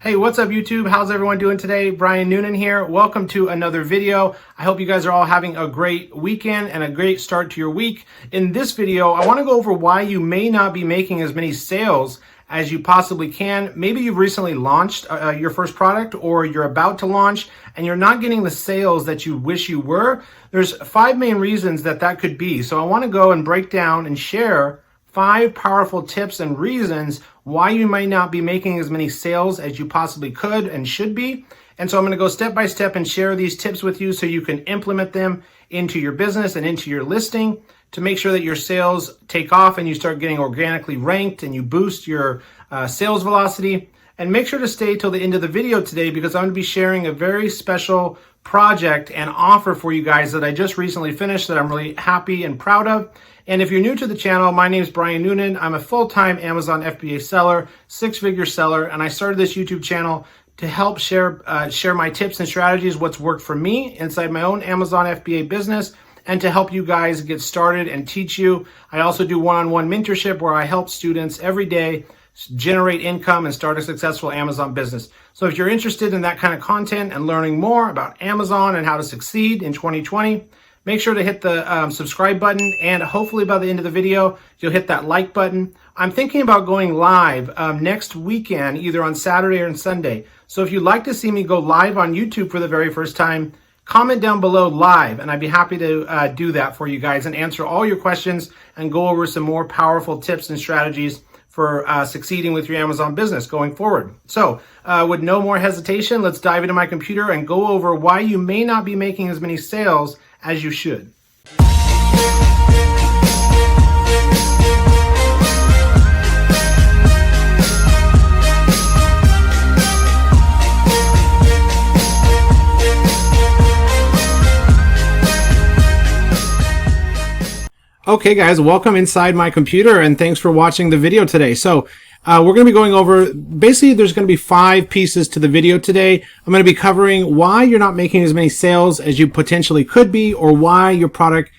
Hey, what's up YouTube? How's everyone doing today? Brian Noonan here. Welcome to another video. I hope you guys are all having a great weekend and a great start to your week. In this video, I want to go over why you may not be making as many sales as you possibly can. Maybe you've recently launched your first product, or you're about to launch and you're not getting the sales that you wish you were. There's 5 main reasons that could be. So I want to go and break down and share 5 powerful tips and reasons why you might not be making as many sales as you possibly could and should be. And so I'm going to go step by step and share these tips with you so you can implement them into your business and into your listing to make sure that your sales take off and you start getting organically ranked and you boost your sales velocity. And make sure to stay till the end of the video today, because I'm going to be sharing a very special project and offer for you guys that I just recently finished that I'm really happy and proud of. And if you're new to the channel, my name is Brian Noonan. I'm a full-time Amazon FBA seller, 6-figure seller, and I started this YouTube channel to help share my tips and strategies, what's worked for me inside my own Amazon FBA business, and to help you guys get started and teach you. I also do one-on-one mentorship where I help students every day generate income and start a successful Amazon business. So if you're interested in that kind of content and learning more about Amazon and how to succeed in 2020, make sure to hit the subscribe button, and hopefully by the end of the video, you'll hit that like button. I'm thinking about going live next weekend, either on Saturday or on Sunday. So if you'd like to see me go live on YouTube for the very first time, comment down below live, and I'd be happy to do that for you guys and answer all your questions and go over some more powerful tips and strategies for succeeding with your Amazon business going forward. So with no more hesitation, let's dive into my computer and go over why you may not be making as many sales as you should. Okay guys, welcome inside my computer and thanks for watching the video today. So we're going to be going over, basically there's going to be 5 pieces to the video today. I'm going to be covering why you're not making as many sales as you potentially could be, or why your product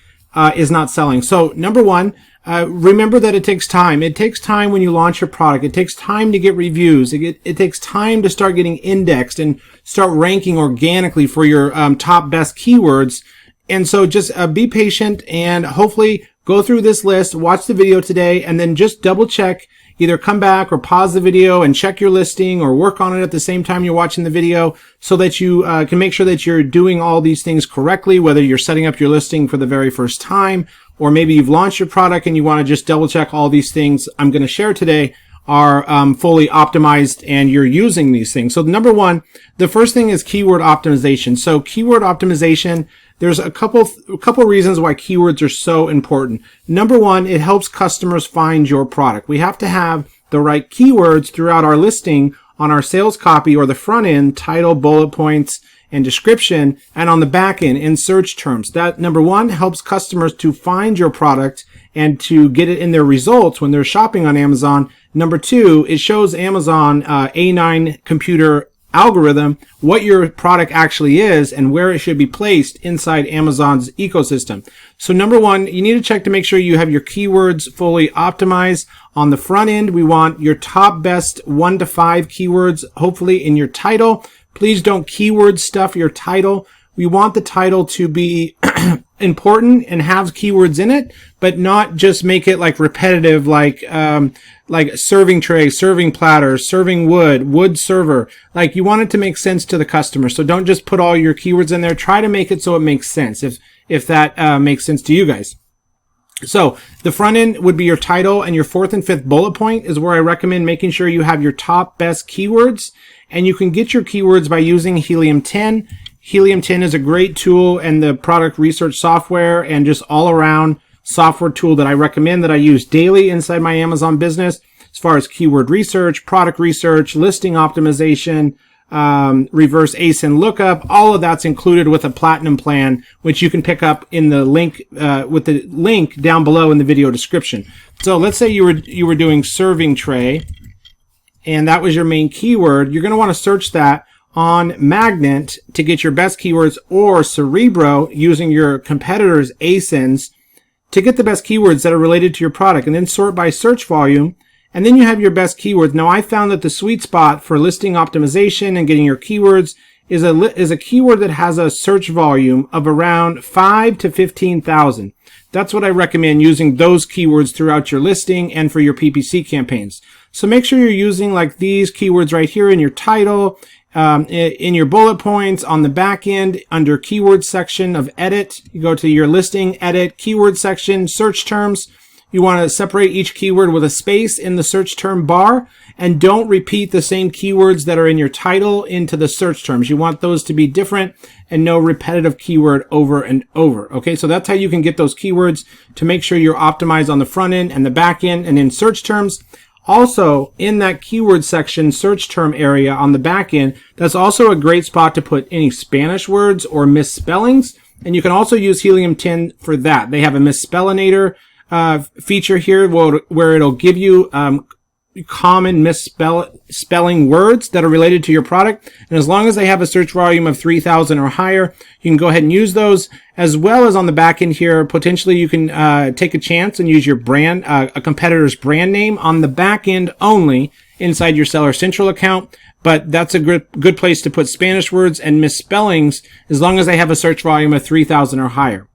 is not selling. So number 1, remember that it takes time. It takes time when you launch your product. It takes time to get reviews. It takes time to start getting indexed and start ranking organically for your top best keywords. And so just be patient and hopefully go through this list, watch the video today, and then just double check. Either come back or pause the video and check your listing, or work on it at the same time you're watching the video, so that you can make sure that you're doing all these things correctly, whether you're setting up your listing for the very first time, or maybe you've launched your product and you want to just double check all these things I'm going to share today are fully optimized and you're using these things. So number 1, the first thing is keyword optimization. So keyword optimization, there's a couple reasons why keywords are so important. Number 1, it helps customers find your product. We have to have the right keywords throughout our listing on our sales copy, or the front end, title, bullet points, and description, and on the back end in search terms. That, number 1, helps customers to find your product and to get it in their results when they're shopping on Amazon. Number 2, it shows Amazon A9 computer algorithm what your product actually is and where it should be placed inside Amazon's ecosystem. So number 1, you need to check to make sure you have your keywords fully optimized. On the front end, we want your top best 1 to 5 keywords, hopefully in your title. Please don't keyword stuff your title. We want the title to be important and have keywords in it, but not just make it like repetitive, like serving tray, serving platter, serving wood, wood server. Like, you want it to make sense to the customer. So don't just put all your keywords in there. Try to make it so it makes sense, if that makes sense to you guys. So the front end would be your title, and your 4th and 5th bullet point is where I recommend making sure you have your top best keywords. And you can get your keywords by using Helium 10. Helium 10 is a great tool and the product research software and just all around software tool that I recommend, that I use daily inside my Amazon business, as far as keyword research, product research, listing optimization, reverse ASIN lookup. All of that's included with a platinum plan, which you can pick up in the link, with the link down below in the video description. So let's say you were doing serving tray, and that was your main keyword. You're going to want to search that on Magnet to get your best keywords, or Cerebro using your competitors' ASINs to get the best keywords that are related to your product, and then sort by search volume And then you have your best keywords. Now, I found that the sweet spot for listing optimization and getting your keywords is a keyword that has a search volume of around 5 to 15,000. That's what I recommend, using those keywords throughout your listing and for your PPC campaigns. So make sure you're using like these keywords right here in your title, in your bullet points, on the back end, under keyword section of edit. You go to your listing, edit, keyword section, search terms. You want to separate each keyword with a space in the search term bar, and don't repeat the same keywords that are in your title into the search terms. You want those to be different and no repetitive keyword over and over. Okay, so that's how you can get those keywords to make sure you're optimized on the front end and the back end and in search terms. Also, in that keyword section, search term area on the back end, that's also a great spot to put any Spanish words or misspellings. And you can also use Helium 10 for that. They have a misspellinator feature here where it'll give you common misspelling words that are related to your product. And as long as they have a search volume of 3,000 or higher, you can go ahead and use those. As well as on the back end here, potentially you can take a chance and use your brand, a competitor's brand name on the back end only inside your Seller Central account. But that's a good place to put Spanish words and misspellings as long as they have a search volume of 3,000 or higher.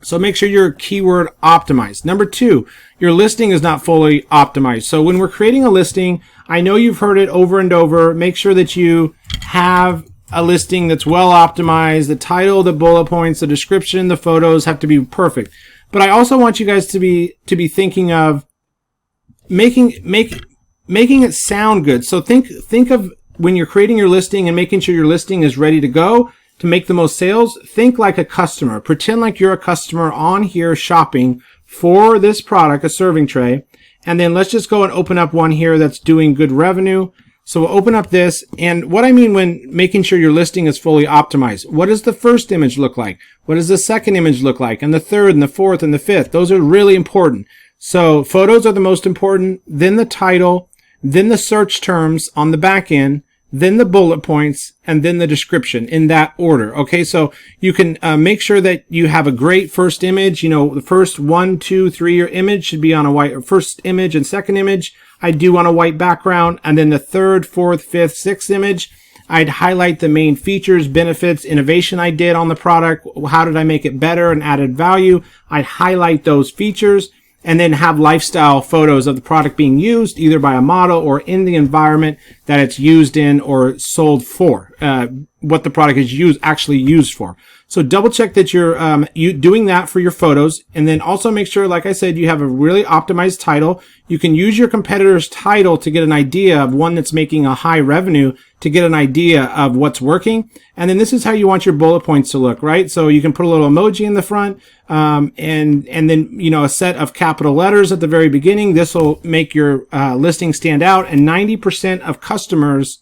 So make sure you're keyword optimized. Number 2, your listing is not fully optimized. So when we're creating a listing, I know you've heard it over and over. Make sure that you have a listing that's well optimized. The title, the bullet points, the description, the photos have to be perfect. But I also want you guys to be thinking of making it sound good. So think of when you're creating your listing and making sure your listing is ready to go to make the most sales. Think like a customer. Pretend like you're a customer on here shopping for this product, a serving tray. And then let's just go and open up one here that's doing good revenue. So we'll open up this. And what I mean when making sure your listing is fully optimized, what does the first image look like? What does the second image look like? And the third and the fourth and the fifth? Those are really important. So photos are the most important, then the title, then the search terms on the back end, then the bullet points, and then the description in that order. Okay, so you can make sure that you have a great first image. You know, the first 1, 2, 3 your image should be on a white, first image and second image I do on a white background, and then the third, fourth, fifth, sixth image I'd highlight the main features, benefits, innovation I did on the product. How did I make it better and added value? I'd highlight those features, and then have lifestyle photos of the product being used either by a model or in the environment that it's used in or sold for, what the product is actually used for. So double check that you're doing that for your photos, and then also make sure, like I said, you have a really optimized title. You can use your competitor's title to get an idea of one that's making a high revenue, to get an idea of what's working. And then this is how you want your bullet points to look, right? So you can put a little emoji in the front, and then, you know, a set of capital letters at the very beginning. This will make your listing stand out. And 90% of customers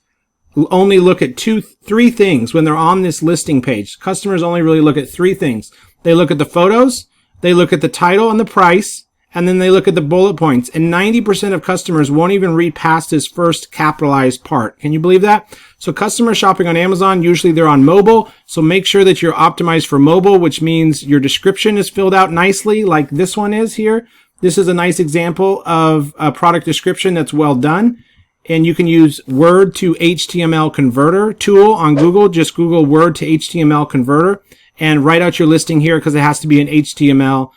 only look at 3 things when they're on this listing page. Customers only really look at 3 things. They look at the photos, they look at the title and the price, and then they look at the bullet points. And 90% of customers won't even read past this first capitalized part. Can you believe that? So customers shopping on Amazon, usually they're on mobile. So make sure that you're optimized for mobile, which means your description is filled out nicely like this one is here. This is a nice example of a product description that's well done. And you can use Word to HTML converter tool on Google. Just Google Word to HTML converter and write out your listing here, because it has to be in HTML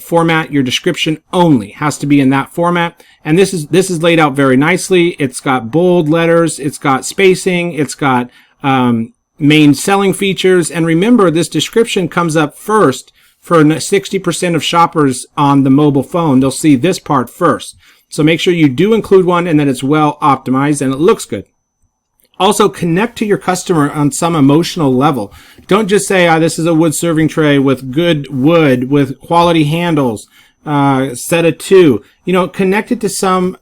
format. Your description only has to be in that format. And this is laid out very nicely. It's got bold letters. It's got spacing. It's got main selling features. And remember, this description comes up first for 60% of shoppers on the mobile phone. They'll see this part first. So make sure you do include one and that it's well optimized and it looks good. Also, connect to your customer on some emotional level. Don't just say, this is a wood serving tray with good wood, with quality handles, set of 2. You know, connect it to some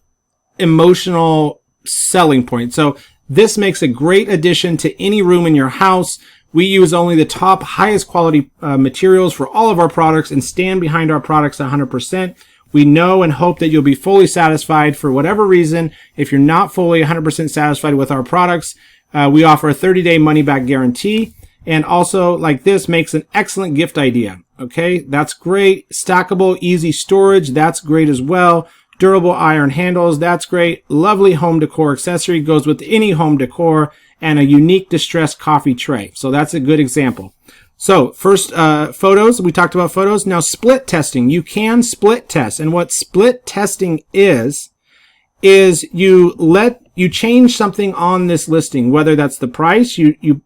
emotional selling point. So this makes a great addition to any room in your house. We use only the top, highest quality materials for all of our products and stand behind our products 100%. We know and hope that you'll be fully satisfied. For whatever reason, if you're not fully 100% satisfied with our products, we offer a 30-day money-back guarantee. And also, like this, makes an excellent gift idea. Okay, that's great. Stackable, easy storage, that's great as well. Durable iron handles, that's great. Lovely home decor accessory, goes with any home decor, and a unique distressed coffee tray. So that's a good example. So first, photos, we talked about photos. Now split testing, you can split test. And what split testing is you change something on this listing, whether that's the price, you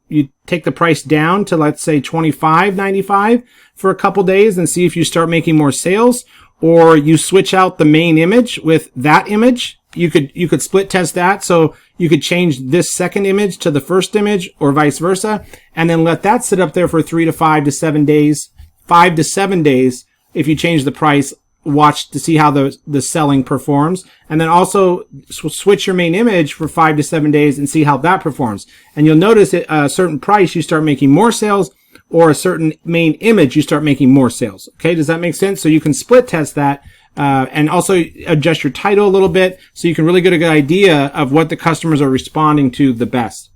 take the price down to, let's say, $25.95 for a couple days and see if you start making more sales, or you switch out the main image with that image. You could split test that. So you could change this second image to the first image or vice versa, and then let that sit up there for 3 to 5 to 7 days, 5 to 7 days. If you change the price, watch to see how the selling performs, and then also switch your main image for 5 to 7 days and see how that performs. And you'll notice at a certain price, you start making more sales, or a certain main image, you start making more sales. Okay, does that make sense? So you can split test that. And also adjust your title a little bit so you can really get a good idea of what the customers are responding to the best.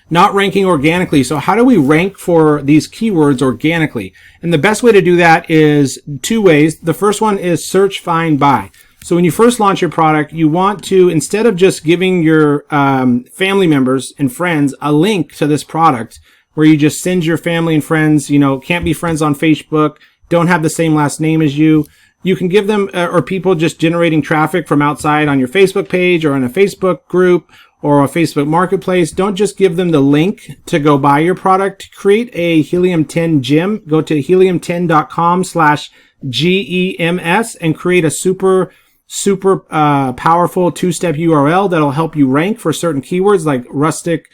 Not ranking organically. So how do we rank for these keywords organically? And the best way to do that is 2 ways. The first one is search, find, buy. So when you first launch your product, you want to, instead of just giving your family members and friends a link to this product, where you just send your family and friends, can't be friends on Facebook, don't have the same last name as you, you can give them, or people just generating traffic from outside on your Facebook page or in a Facebook group or a Facebook marketplace. Don't just give them the link to go buy your product. Create a Helium 10 gym. Go to helium10.com/GEMS and create a super powerful 2-step URL that'll help you rank for certain keywords like rustic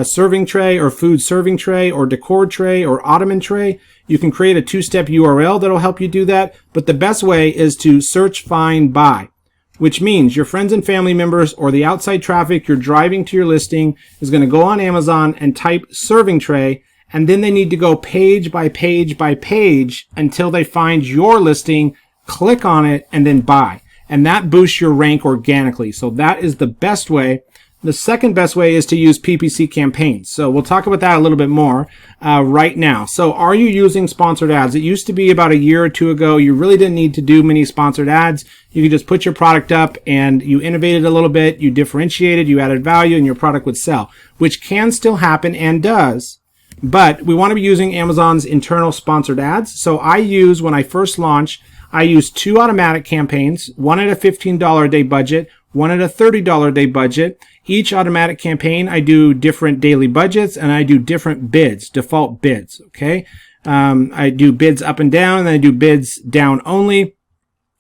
serving tray or food serving tray or decor tray or ottoman tray. You can create a 2-step URL that'll help you do that. But the best way is to search, find, buy, which means your friends and family members or the outside traffic you're driving to your listing is going to go on Amazon and type serving tray, and then they need to go page by page by page until they find your listing, click on it, and then buy. And that boosts your rank organically. So that is the best way. The second best way is to use PPC campaigns. So we'll talk about that a little bit more right now. So are you using sponsored ads? It used to be about a year or 2 ago, you really didn't need to do many sponsored ads. You could just put your product up and you innovated a little bit, you differentiated, you added value, and your product would sell, which can still happen and does. But we want to be using Amazon's internal sponsored ads. So when I first launch, I use 2 automatic campaigns, one at a $15 a day budget, one at a $30 a day budget. Each automatic campaign, I do different daily budgets and I do different bids, default bids, okay? I do bids up and down, and then I do bids down only.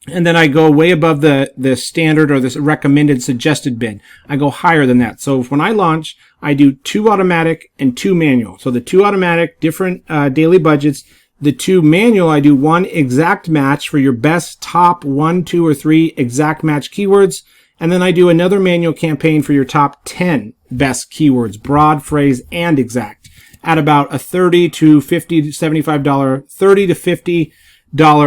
And then I go way above the standard or this recommended suggested bid. I go higher than that. So when I launch, I do 2 automatic and 2 manual. So the 2 automatic, different daily budgets. The 2 manual, I do 1 exact match for your best top 1, 2, or 3 exact match keywords. And then I do another manual campaign for your top 10 best keywords, broad, phrase, and exact, at about a $30 to $50 to $75, $30 to $50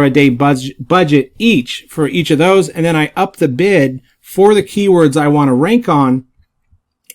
a day budget each for each of those. And then I up the bid for the keywords I want to rank on.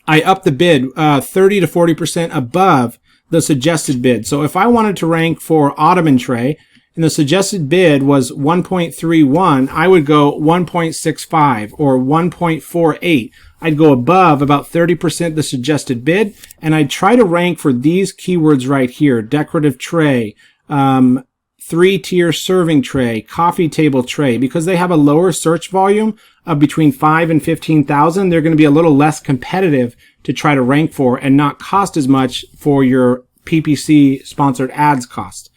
I up the bid 30 to 40% above the suggested bid. So if I wanted to rank for ottoman tray, and the suggested bid was 1.31, I would go 1.65 or 1.48. I'd go above about 30% the suggested bid, and I'd try to rank for these keywords right here: decorative tray, 3-tier serving tray, coffee table tray. Because they have a lower search volume of between 5 and 15,000, they're going to be a little less competitive to try to rank for and not cost as much for your PPC sponsored ads cost.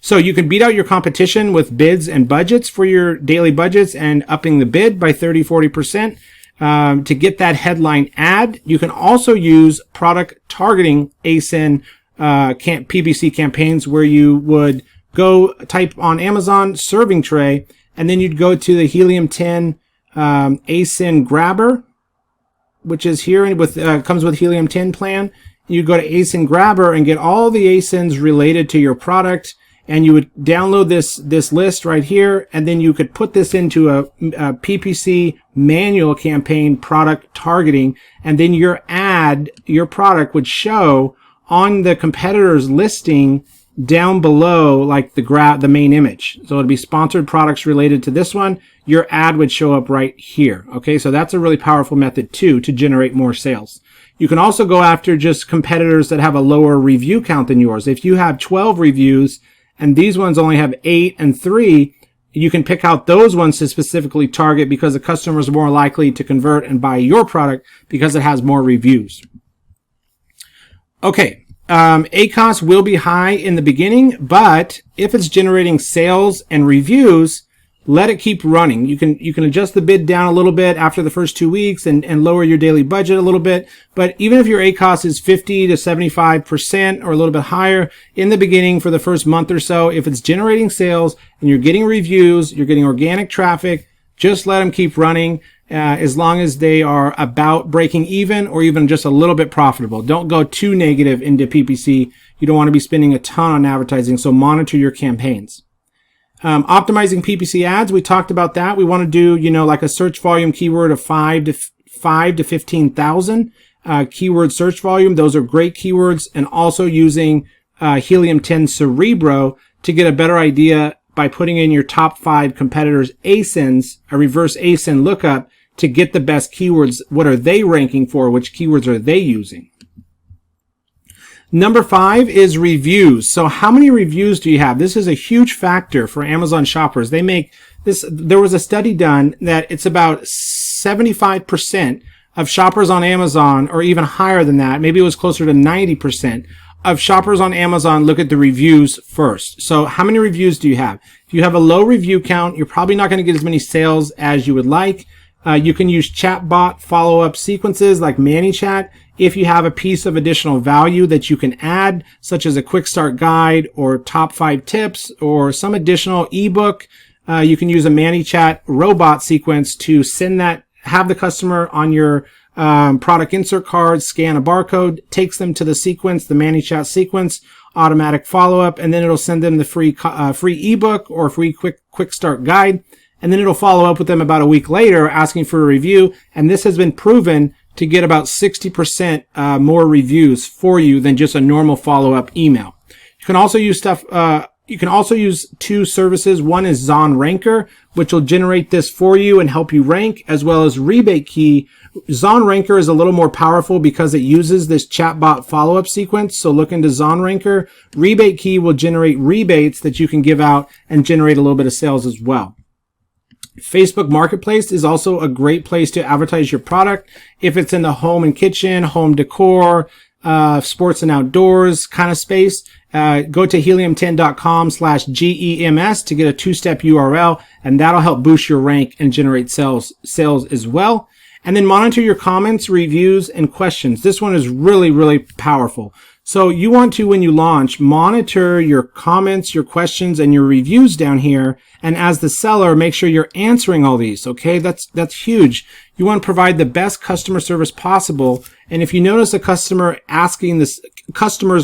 So you can beat out your competition with bids and budgets for your daily budgets and upping the bid by 30-40% to get that headline ad. You can also use product targeting ASIN PPC campaigns, where you would go type on Amazon serving tray, and then you'd go to the Helium 10 ASIN grabber, which is here with comes with Helium 10 plan. You go to ASIN grabber and get all the ASINs related to your product. And you would download this list right here, and then you could put this into a PPC manual campaign product targeting, and then your product would show on the competitor's listing down below like the main image. So it'll be sponsored products related to this one. Your ad would show up right here. Okay, so that's a really powerful method too to generate more sales. You can also go after just competitors that have a lower review count than yours. If you have 12 reviews and these ones only have 8 and 3, you can pick out those ones to specifically target because the customer is more likely to convert and buy your product because it has more reviews. Okay, ACoS will be high in the beginning, but if it's generating sales and reviews, let it keep running. You can adjust the bid down a little bit after the first 2 weeks and lower your daily budget a little bit. But even if your ACoS is 50 to 75% or a little bit higher in the beginning for the first month or so, if it's generating sales and you're getting reviews, you're getting organic traffic, just let them keep running as long as they are about breaking even or even just a little bit profitable. Don't go too negative into PPC. You don't want to be spending a ton on advertising, so monitor your campaigns. Optimizing PPC ads, we talked about that. We want to do, like a search volume keyword of 5 to 15,000 keyword search volume. Those are great keywords, and also using Helium 10 Cerebro to get a better idea by putting in your top 5 competitors' ASINs, a reverse ASIN lookup to get the best keywords. What are they ranking for? Which keywords are they using? Number 5 is reviews. So how many reviews do you have? This is a huge factor for Amazon shoppers. They make this, there was a study done that it's about 75% of shoppers on Amazon, or even higher than that, maybe it was closer to 90% of shoppers on Amazon look at the reviews first. So how many reviews do you have? If you have a low review count, you're probably not going to get as many sales as you would like. You can use chatbot follow-up sequences like ManyChat if you have a piece of additional value that you can add, such as a quick start guide or top 5 tips or some additional ebook. You can use a ManyChat robot sequence to send that, have the customer on your product insert card, scan a barcode, takes them to the sequence, the ManyChat sequence, automatic follow-up, and then it'll send them the free ebook or free quick start guide. And then it'll follow up with them about a week later asking for a review. And this has been proven to get about 60% more reviews for you than just a normal follow-up email. You can also use you can also use 2 services. One is Zon Ranker, which will generate this for you and help you rank, as well as Rebate Key. Zon Ranker is a little more powerful because it uses this chatbot follow-up sequence. So look into Zon Ranker. Rebate Key will generate rebates that you can give out and generate a little bit of sales as well. Facebook Marketplace is also a great place to advertise your product. If it's in the home and kitchen, home decor, sports and outdoors kind of space, go to helium10.com/GEMS to get a 2-step URL, and that'll help boost your rank and generate sales as well. And then monitor your comments, reviews, and questions. This one is really, really powerful. So you want to, when you launch, monitor your comments, your questions, and your reviews down here. And as the seller, make sure you're answering all these. Okay, that's huge. You want to provide the best customer service possible. And if you notice a customers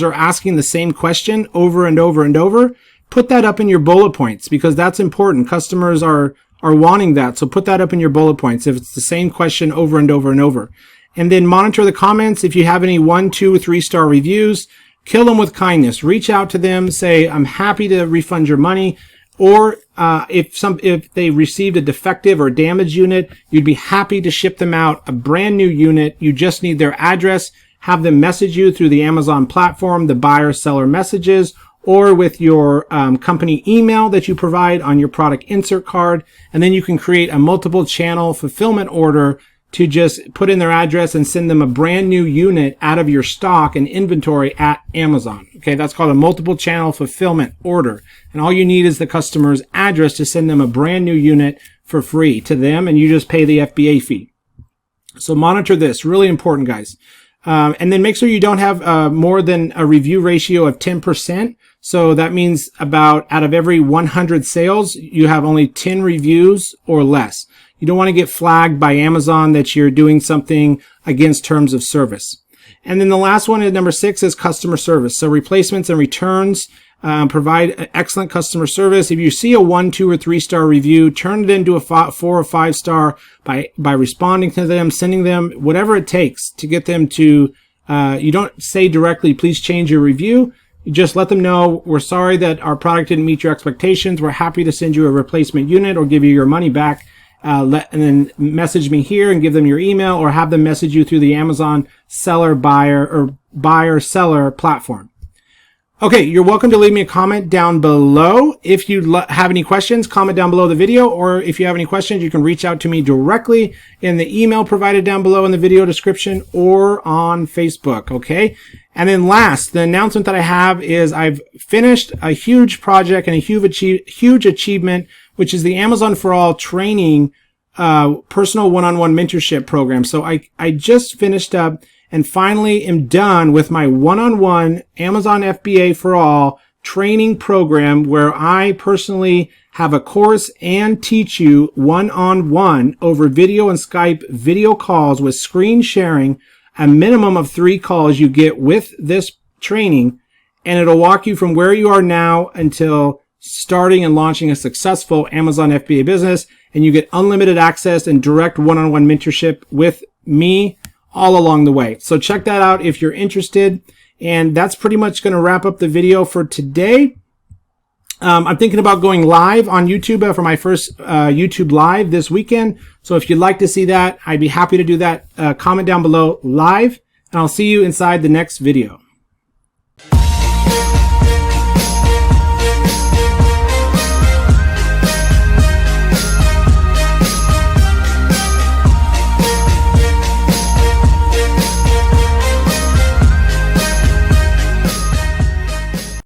are asking the same question over and over and over, put that up in your bullet points because that's important. Customers are wanting that. So put that up in your bullet points if it's the same question over and over and over. And then monitor the comments. If you have any 1, 2, 3-star reviews, kill them with kindness. Reach out to them. Say, I'm happy to refund your money. Or if they received a defective or damaged unit, you'd be happy to ship them out a brand new unit. You just need their address. Have them message you through the Amazon platform, the buyer-seller messages, or with your company email that you provide on your product insert card. And then you can create a multiple channel fulfillment order to just put in their address and send them a brand new unit out of your stock and inventory at Amazon. Okay, that's called a multiple channel fulfillment order. And all you need is the customer's address to send them a brand new unit for free to them, and you just pay the FBA fee. So monitor this, really important, guys. And then make sure you don't have more than a review ratio of 10%. So that means about out of every 100 sales, you have only 10 reviews or less. You don't want to get flagged by Amazon that you're doing something against terms of service. And then the last one at number 6 is customer service. So replacements and returns, provide excellent customer service. If you see a 1, 2, or 3-star review, turn it into a 4 or 5-star by responding to them, sending them whatever it takes to get them to, you don't say directly, please change your review. You just let them know, we're sorry that our product didn't meet your expectations. We're happy to send you a replacement unit or give you your money back. And then message me here and give them your email, or have them message you through the Amazon buyer-seller platform. Okay, you're welcome to leave me a comment down below. If you have any questions, comment down below the video, or if you have any questions, you can reach out to me directly in the email provided down below in the video description or on Facebook, okay? And then last, the announcement that I have is I've finished a huge project and a huge achievement, which is the Amazon for All training personal one-on-one mentorship program. So I just finished up and finally am done with my one-on-one Amazon FBA for All training program, where I personally have a course and teach you one-on-one over video and Skype video calls with screen sharing, a minimum of 3 calls you get with this training, and it'll walk you from where you are now until starting and launching a successful Amazon FBA business, and you get unlimited access and direct one-on-one mentorship with me all along the way. So check that out if you're interested. And that's pretty much going to wrap up the video for today. I'm thinking about going live on YouTube for my first YouTube live this weekend. So if you'd like to see that, I'd be happy to do that. Comment down below live, and I'll see you inside the next video.